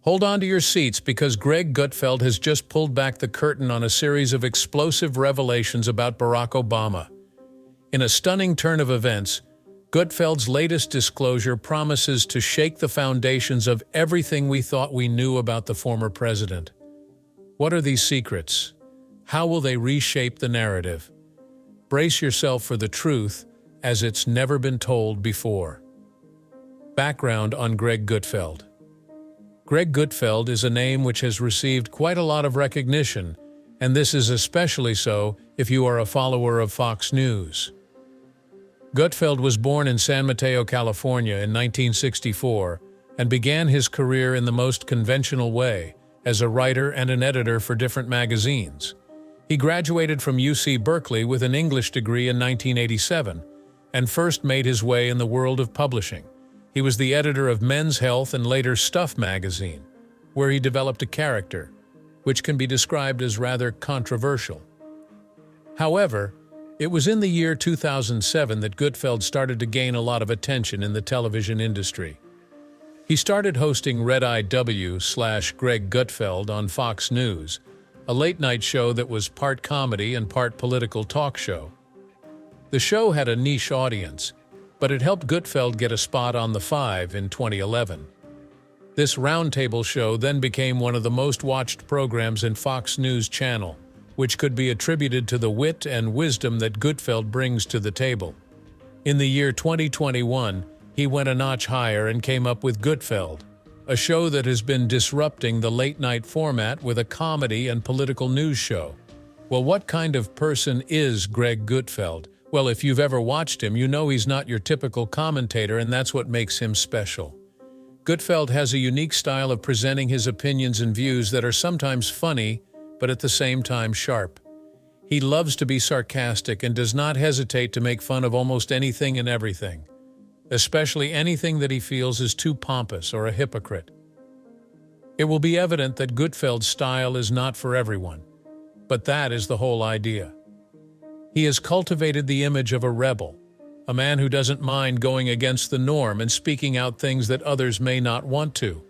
Hold on to your seats because Greg Gutfeld has just pulled back the curtain on a series of explosive revelations about Barack Obama. In a stunning turn of events, Gutfeld's latest disclosure promises to shake the foundations of everything we thought we knew about the former president. What are these secrets? How will they reshape the narrative? Brace yourself for the truth, as it's never been told before. Background on Greg Gutfeld. Greg Gutfeld is a name which has received quite a lot of recognition, and this is especially so if you are a follower of Fox News. Gutfeld was born in San Mateo, California in 1964 and began his career in the most conventional way, as a writer and an editor for different magazines. He graduated from UC Berkeley with an English degree in 1987 and first made his way in the world of publishing. He was the editor of Men's Health and later Stuff magazine, where he developed a character, which can be described as rather controversial. However, it was in the year 2007 that Gutfeld started to gain a lot of attention in the television industry. He started hosting Red Eye W/Greg Gutfeld on Fox News, a late-night show that was part comedy and part political talk show. The show had a niche audience, but it helped Gutfeld get a spot on The Five in 2011. This roundtable show then became one of the most watched programs in Fox News Channel, which could be attributed to the wit and wisdom that Gutfeld brings to the table. In the year 2021, he went a notch higher and came up with Gutfeld, a show that has been disrupting the late-night format with a comedy and political news show. Well, what kind of person is Greg Gutfeld? Well, if you've ever watched him, you know he's not your typical commentator, and that's what makes him special. Gutfeld has a unique style of presenting his opinions and views that are sometimes funny, but at the same time sharp. He loves to be sarcastic and does not hesitate to make fun of almost anything and everything, especially anything that he feels is too pompous or a hypocrite. It will be evident that Gutfeld's style is not for everyone, but that is the whole idea. He has cultivated the image of a rebel, a man who doesn't mind going against the norm and speaking out things that others may not want to.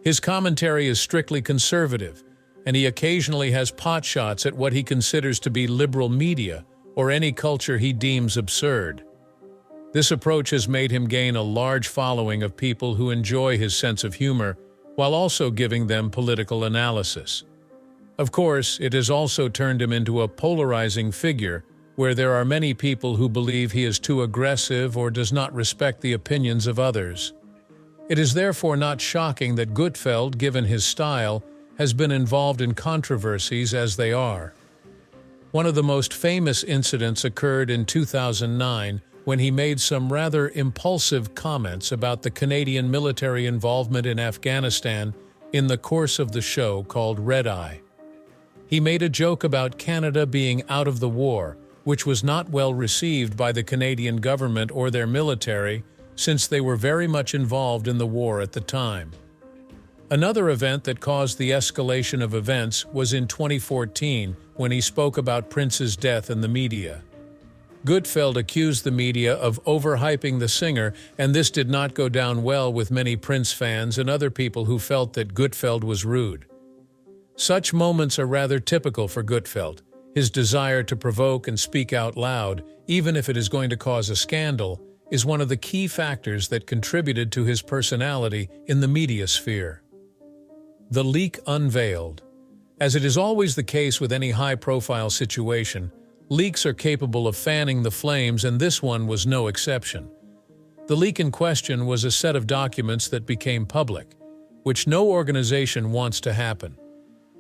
His commentary is strictly conservative, and he occasionally has potshots at what he considers to be liberal media or any culture he deems absurd. This approach has made him gain a large following of people who enjoy his sense of humor while also giving them political analysis. Of course, it has also turned him into a polarizing figure where there are many people who believe he is too aggressive or does not respect the opinions of others. It is therefore not shocking that Gutfeld, given his style, has been involved in controversies as they are. One of the most famous incidents occurred in 2009 when he made some rather impulsive comments about the Canadian military involvement in Afghanistan in the course of the show called Red Eye. He made a joke about Canada being out of the war, which was not well received by the Canadian government or their military, since they were very much involved in the war at the time. Another event that caused the escalation of events was in 2014 when he spoke about Prince's death in the media. Gutfeld accused the media of overhyping the singer, and this did not go down well with many Prince fans and other people who felt that Gutfeld was rude. Such moments are rather typical for Gutfeld. His desire to provoke and speak out loud, even if it is going to cause a scandal, is one of the key factors that contributed to his personality in the media sphere. The leak unveiled. As it is always the case with any high-profile situation, leaks are capable of fanning the flames, and this one was no exception. The leak in question was a set of documents that became public, which no organization wants to happen.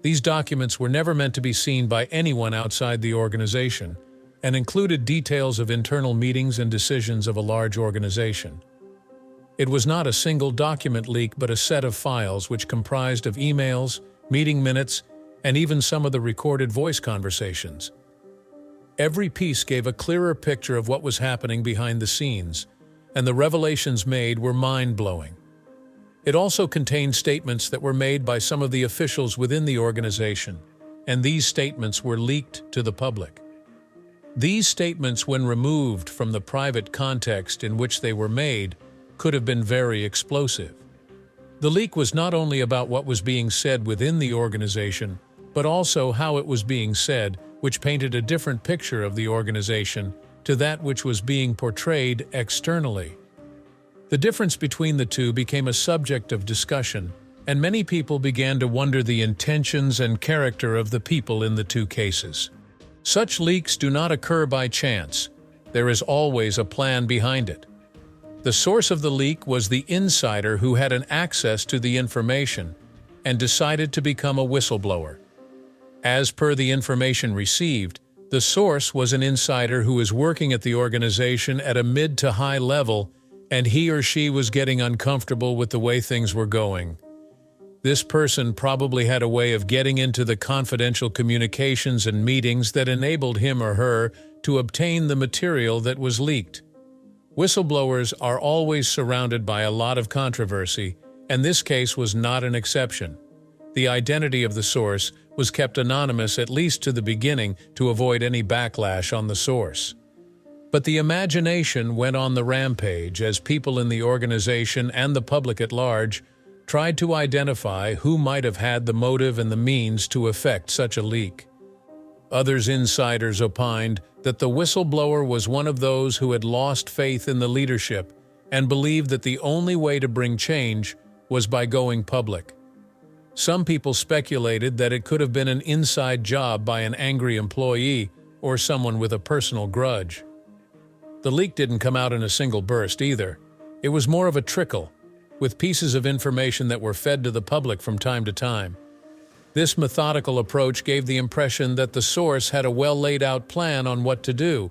These documents were never meant to be seen by anyone outside the organization and included details of internal meetings and decisions of a large organization. It was not a single document leak but a set of files which comprised of emails, meeting minutes, and even some of the recorded voice conversations. Every piece gave a clearer picture of what was happening behind the scenes, and the revelations made were mind-blowing. It also contained statements that were made by some of the officials within the organization, and these statements were leaked to the public. These statements, when removed from the private context in which they were made, could have been very explosive. The leak was not only about what was being said within the organization, but also how it was being said, which painted a different picture of the organization to that which was being portrayed externally. The difference between the two became a subject of discussion, and many people began to wonder the intentions and character of the people in the two cases. Such leaks do not occur by chance. There is always a plan behind it. The source of the leak was the insider who had an access to the information and decided to become a whistleblower. As per the information received, the source was an insider who was working at the organization at a mid to high level, and he or she was getting uncomfortable with the way things were going. This person probably had a way of getting into the confidential communications and meetings that enabled him or her to obtain the material that was leaked. Whistleblowers are always surrounded by a lot of controversy, and this case was not an exception. The identity of the source was kept anonymous at least to the beginning to avoid any backlash on the source. But the imagination went on the rampage as people in the organization and the public at large tried to identify who might have had the motive and the means to effect such a leak. Others insiders opined that the whistleblower was one of those who had lost faith in the leadership and believed that the only way to bring change was by going public. Some people speculated that it could have been an inside job by an angry employee or someone with a personal grudge. The leak didn't come out in a single burst either. It was more of a trickle, with pieces of information that were fed to the public from time to time. This methodical approach gave the impression that the source had a well-laid-out plan on what to do,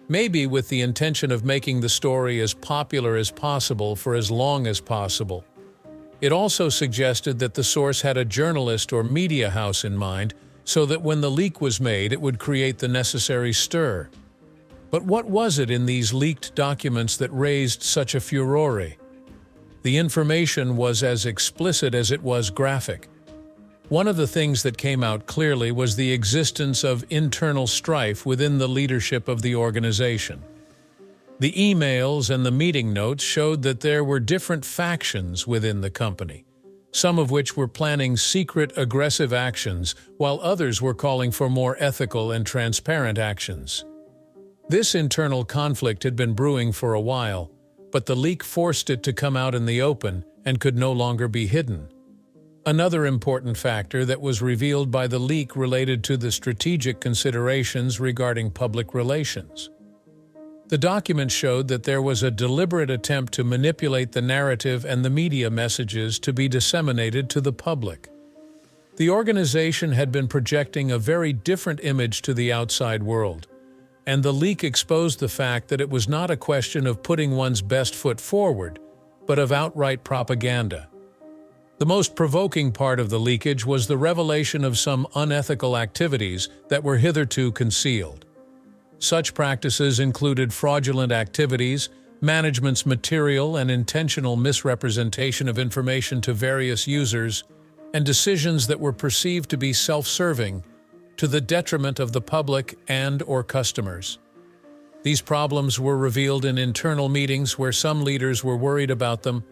maybe with the intention of making the story as popular as possible for as long as possible. It also suggested that the source had a journalist or media house in mind, so that when the leak was made, it would create the necessary stir. But what was it in these leaked documents that raised such a furore? The information was as explicit as it was graphic. One of the things that came out clearly was the existence of internal strife within the leadership of the organization. The emails and the meeting notes showed that there were different factions within the company, some of which were planning secret, aggressive actions, while others were calling for more ethical and transparent actions. This internal conflict had been brewing for a while, but the leak forced it to come out in the open and could no longer be hidden. Another important factor that was revealed by the leak related to the strategic considerations regarding public relations. The document showed that there was a deliberate attempt to manipulate the narrative and the media messages to be disseminated to the public. The organization had been projecting a very different image to the outside world, and the leak exposed the fact that it was not a question of putting one's best foot forward, but of outright propaganda. The most provoking part of the leakage was the revelation of some unethical activities that were hitherto concealed. Such practices included fraudulent activities, management's material and intentional misrepresentation of information to various users, and decisions that were perceived to be self-serving, to the detriment of the public and/or customers. These problems were revealed in internal meetings where some leaders were worried about them,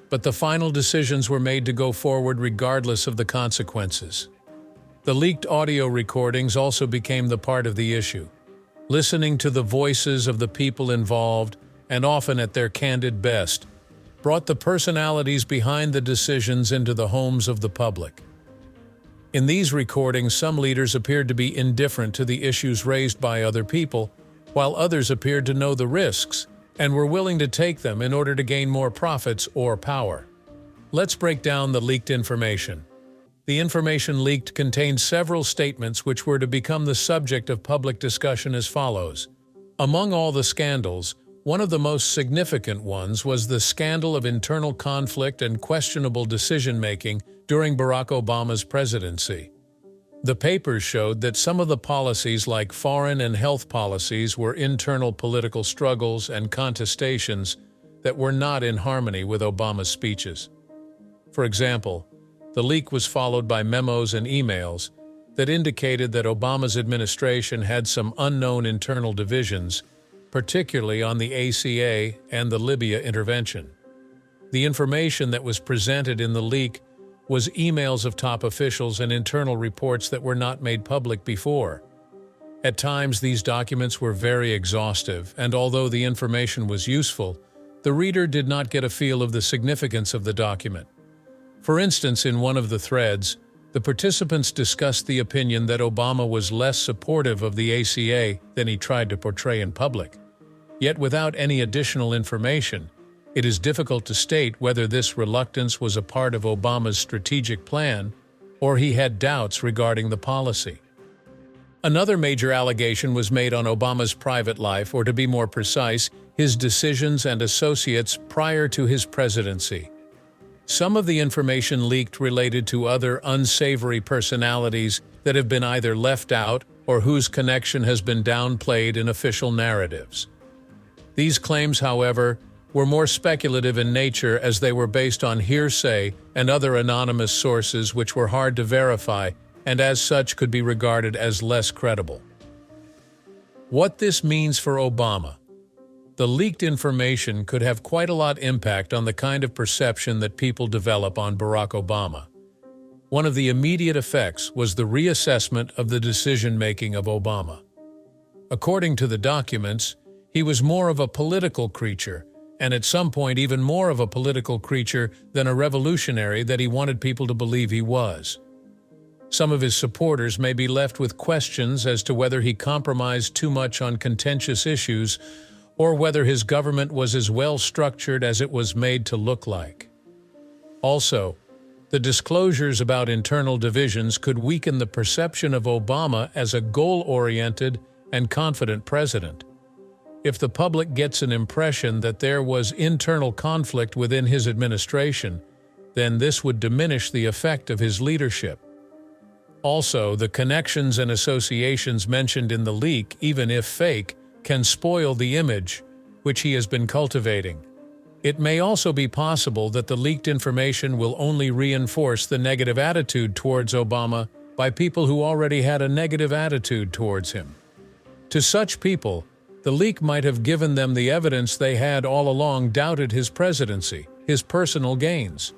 but the final decisions were made to go forward regardless of the consequences. The leaked audio recordings also became the part of the issue. Listening to the voices of the people involved, and often at their candid best, brought the personalities behind the decisions into the homes of the public. In these recordings, some leaders appeared to be indifferent to the issues raised by other people, while others appeared to know the risks and were willing to take them in order to gain more profits or power. Let's break down the leaked information. The information leaked contained several statements which were to become the subject of public discussion as follows. Among all the scandals, one of the most significant ones was the scandal of internal conflict and questionable decision-making during Barack Obama's presidency. The papers showed that some of the policies, like foreign and health policies, were internal political struggles and contestations that were not in harmony with Obama's speeches. For example, the leak was followed by memos and emails that indicated that Obama's administration had some unknown internal divisions, particularly on the ACA and the Libya intervention. The information that was presented in the leak was emails of top officials and internal reports that were not made public before. At times, these documents were very exhaustive, and although the information was useful, the reader did not get a feel of the significance of the document. For instance, in one of the threads, the participants discussed the opinion that Obama was less supportive of the ACA than he tried to portray in public. Yet without any additional information, it is difficult to state whether this reluctance was a part of Obama's strategic plan or he had doubts regarding the policy. Another major allegation was made on Obama's private life, or to be more precise, his decisions and associates prior to his presidency. Some of the information leaked related to other unsavory personalities that have been either left out or whose connection has been downplayed in official narratives. These claims, however, were more speculative in nature, as they were based on hearsay and other anonymous sources which were hard to verify and as such could be regarded as less credible. What this means for Obama. The leaked information could have quite a lot impact on the kind of perception that people develop on Barack Obama. One of the immediate effects was the reassessment of the decision-making of Obama. According to the documents, he was more of a political creature, and at some point even more of a political creature than a revolutionary that he wanted people to believe he was. Some of his supporters may be left with questions as to whether he compromised too much on contentious issues or whether his government was as well structured as it was made to look like. Also, the disclosures about internal divisions could weaken the perception of Obama as a goal-oriented and confident president. If the public gets an impression that there was internal conflict within his administration, then this would diminish the effect of his leadership. Also, the connections and associations mentioned in the leak, even if fake, can spoil the image which he has been cultivating. It may also be possible that the leaked information will only reinforce the negative attitude towards Obama by people who already had a negative attitude towards him. To such people, the leak might have given them the evidence they had all along doubted his presidency, his personal gains.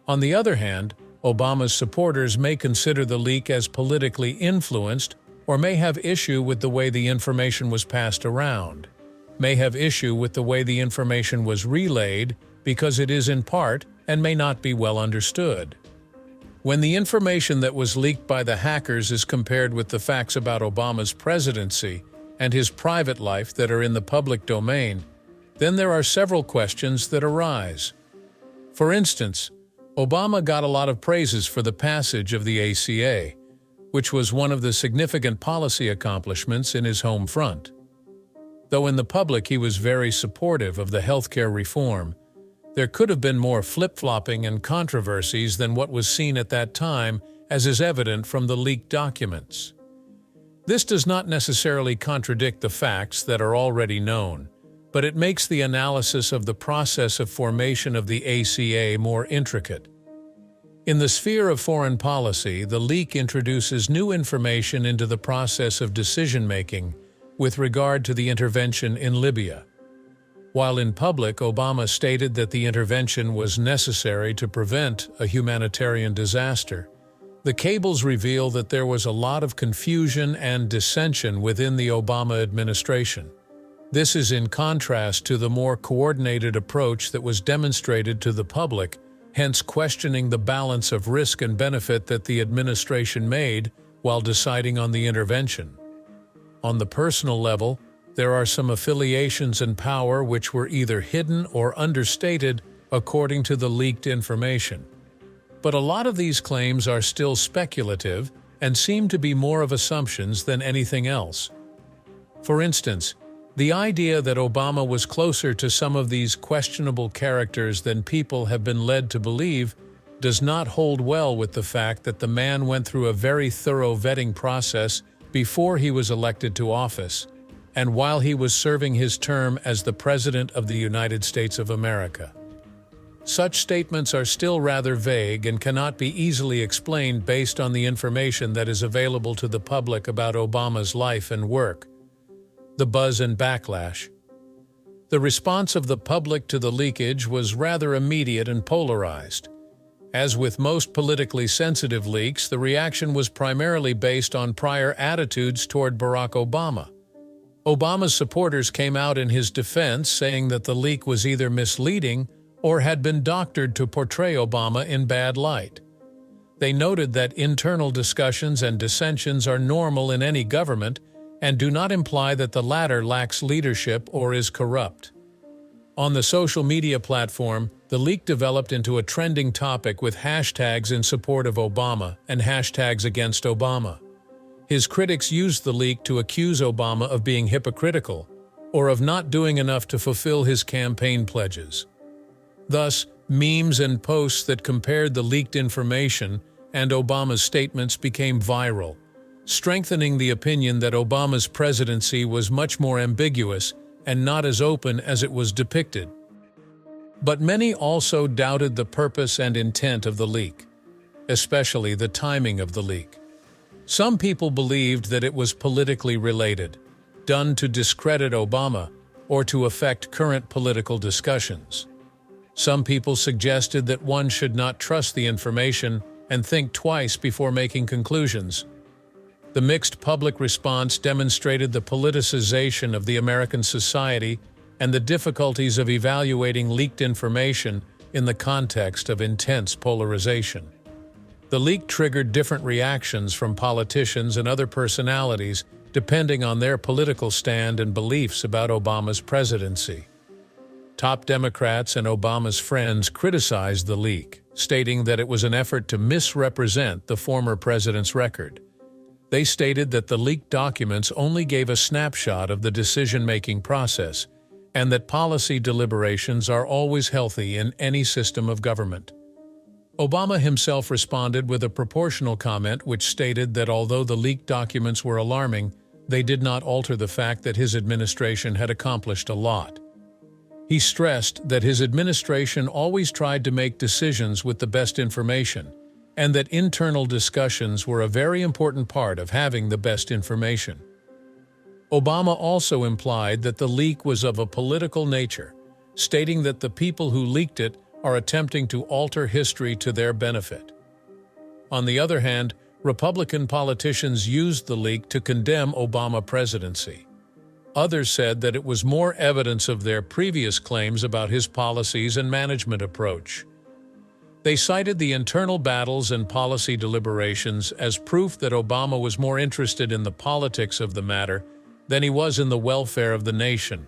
On the other hand, Obama's supporters may consider the leak as politically influenced or may have issue with the way the information was passed around, may have issue with the way the information was relayed because it is in part and may not be well understood. When the information that was leaked by the hackers is compared with the facts about Obama's presidency and his private life that are in the public domain, then there are several questions that arise. For instance, Obama got a lot of praises for the passage of the ACA, which was one of the significant policy accomplishments in his home front. Though in the public he was very supportive of the healthcare reform, there could have been more flip-flopping and controversies than what was seen at that time, as is evident from the leaked documents. This does not necessarily contradict the facts that are already known, but it makes the analysis of the process of formation of the ACA more intricate. In the sphere of foreign policy, the leak introduces new information into the process of decision-making with regard to the intervention in Libya. While in public, Obama stated that the intervention was necessary to prevent a humanitarian disaster, the cables reveal that there was a lot of confusion and dissension within the Obama administration. This is in contrast to the more coordinated approach that was demonstrated to the public, hence questioning the balance of risk and benefit that the administration made while deciding on the intervention. On the personal level, there are some affiliations and power which were either hidden or understated according to the leaked information. But a lot of these claims are still speculative and seem to be more of assumptions than anything else. For instance, the idea that Obama was closer to some of these questionable characters than people have been led to believe does not hold well with the fact that the man went through a very thorough vetting process before he was elected to office and while he was serving his term as the President of the United States of America. Such statements are still rather vague and cannot be easily explained based on the information that is available to the public about Obama's life and work. The buzz and backlash. The response of the public to the leakage was rather immediate and polarized. As with most politically sensitive leaks, the reaction was primarily based on prior attitudes toward Barack Obama. Obama's supporters came out in his defense, saying that the leak was either misleading or had been doctored to portray Obama in bad light. They noted that internal discussions and dissensions are normal in any government and do not imply that the latter lacks leadership or is corrupt. On the social media platform, the leak developed into a trending topic with hashtags in support of Obama and hashtags against Obama. His critics used the leak to accuse Obama of being hypocritical or of not doing enough to fulfill his campaign pledges. Thus, memes and posts that compared the leaked information and Obama's statements became viral, strengthening the opinion that Obama's presidency was much more ambiguous and not as open as it was depicted. But many also doubted the purpose and intent of the leak, especially the timing of the leak. Some people believed that it was politically related, done to discredit Obama or to affect current political discussions. Some people suggested that one should not trust the information and think twice before making conclusions. The mixed public response demonstrated the politicization of the American society and the difficulties of evaluating leaked information in the context of intense polarization. The leak triggered different reactions from politicians and other personalities depending on their political stand and beliefs about Obama's presidency. Top Democrats and Obama's friends criticized the leak, stating that it was an effort to misrepresent the former president's record. They stated that the leaked documents only gave a snapshot of the decision-making process and that policy deliberations are always healthy in any system of government. Obama himself responded with a proportional comment which stated that although the leaked documents were alarming, they did not alter the fact that his administration had accomplished a lot. He stressed that his administration always tried to make decisions with the best information, and that internal discussions were a very important part of having the best information. Obama also implied that the leak was of a political nature, stating that the people who leaked it are attempting to alter history to their benefit. On the other hand, Republican politicians used the leak to condemn Obama's presidency. Others said that it was more evidence of their previous claims about his policies and management approach. They cited the internal battles and policy deliberations as proof that Obama was more interested in the politics of the matter than he was in the welfare of the nation.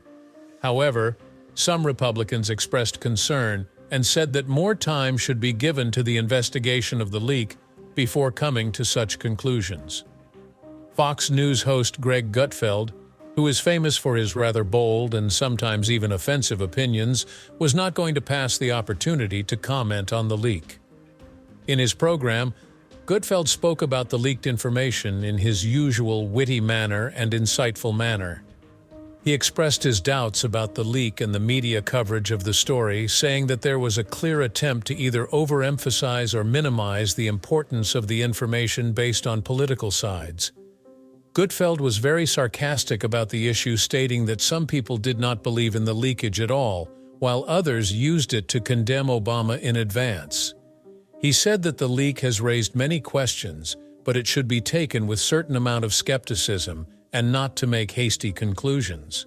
However, some Republicans expressed concern and said that more time should be given to the investigation of the leak before coming to such conclusions. Fox News host Greg Gutfeld, who is famous for his rather bold and sometimes even offensive opinions, was not going to pass the opportunity to comment on the leak. In his program, Gutfeld spoke about the leaked information in his usual witty manner and insightful manner. He expressed his doubts about the leak and the media coverage of the story, saying that there was a clear attempt to either overemphasize or minimize the importance of the information based on political sides. Gutfeld was very sarcastic about the issue, stating that some people did not believe in the leakage at all, while others used it to condemn Obama in advance. He said that the leak has raised many questions, but it should be taken with certain amount of skepticism and not to make hasty conclusions.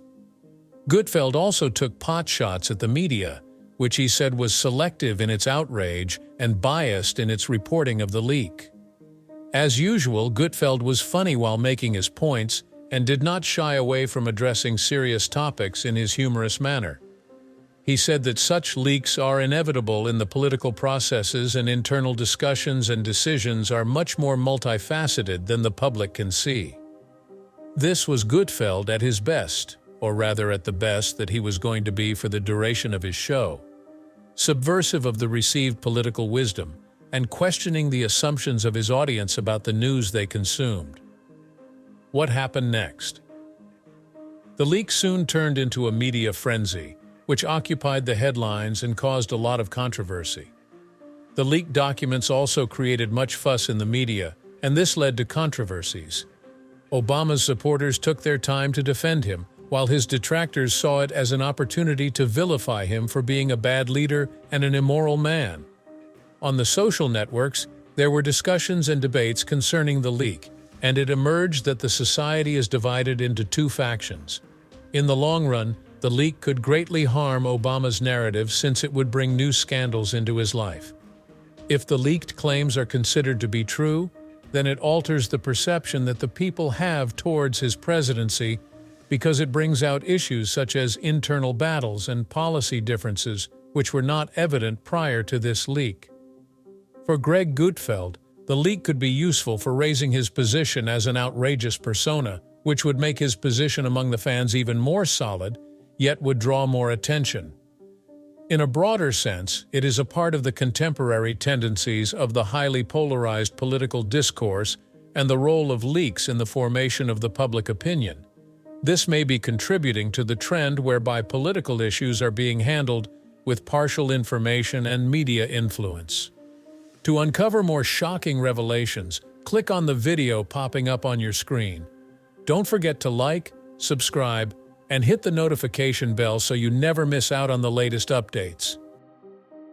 Gutfeld also took potshots at the media, which he said was selective in its outrage and biased in its reporting of the leak. As usual, Gutfeld was funny while making his points and did not shy away from addressing serious topics in his humorous manner. He said that such leaks are inevitable in the political processes and internal discussions and decisions are much more multifaceted than the public can see. This was Gutfeld at his best, or rather at the best that he was going to be for the duration of his show. Subversive of the received political wisdom, and questioning the assumptions of his audience about the news they consumed. What happened next? The leak soon turned into a media frenzy, which occupied the headlines and caused a lot of controversy. The leaked documents also created much fuss in the media, and this led to controversies. Obama's supporters took their time to defend him, while his detractors saw it as an opportunity to vilify him for being a bad leader and an immoral man. On the social networks, there were discussions and debates concerning the leak, and it emerged that the society is divided into two factions. In the long run, the leak could greatly harm Obama's narrative since it would bring new scandals into his life. If the leaked claims are considered to be true, then it alters the perception that the people have towards his presidency because it brings out issues such as internal battles and policy differences which were not evident prior to this leak. For Greg Gutfeld, the leak could be useful for raising his position as an outrageous persona, which would make his position among the fans even more solid, yet would draw more attention. In a broader sense, it is a part of the contemporary tendencies of the highly polarized political discourse and the role of leaks in the formation of the public opinion. This may be contributing to the trend whereby political issues are being handled with partial information and media influence. To uncover more shocking revelations, click on the video popping up on your screen. Don't forget to like, subscribe, and hit the notification bell so you never miss out on the latest updates.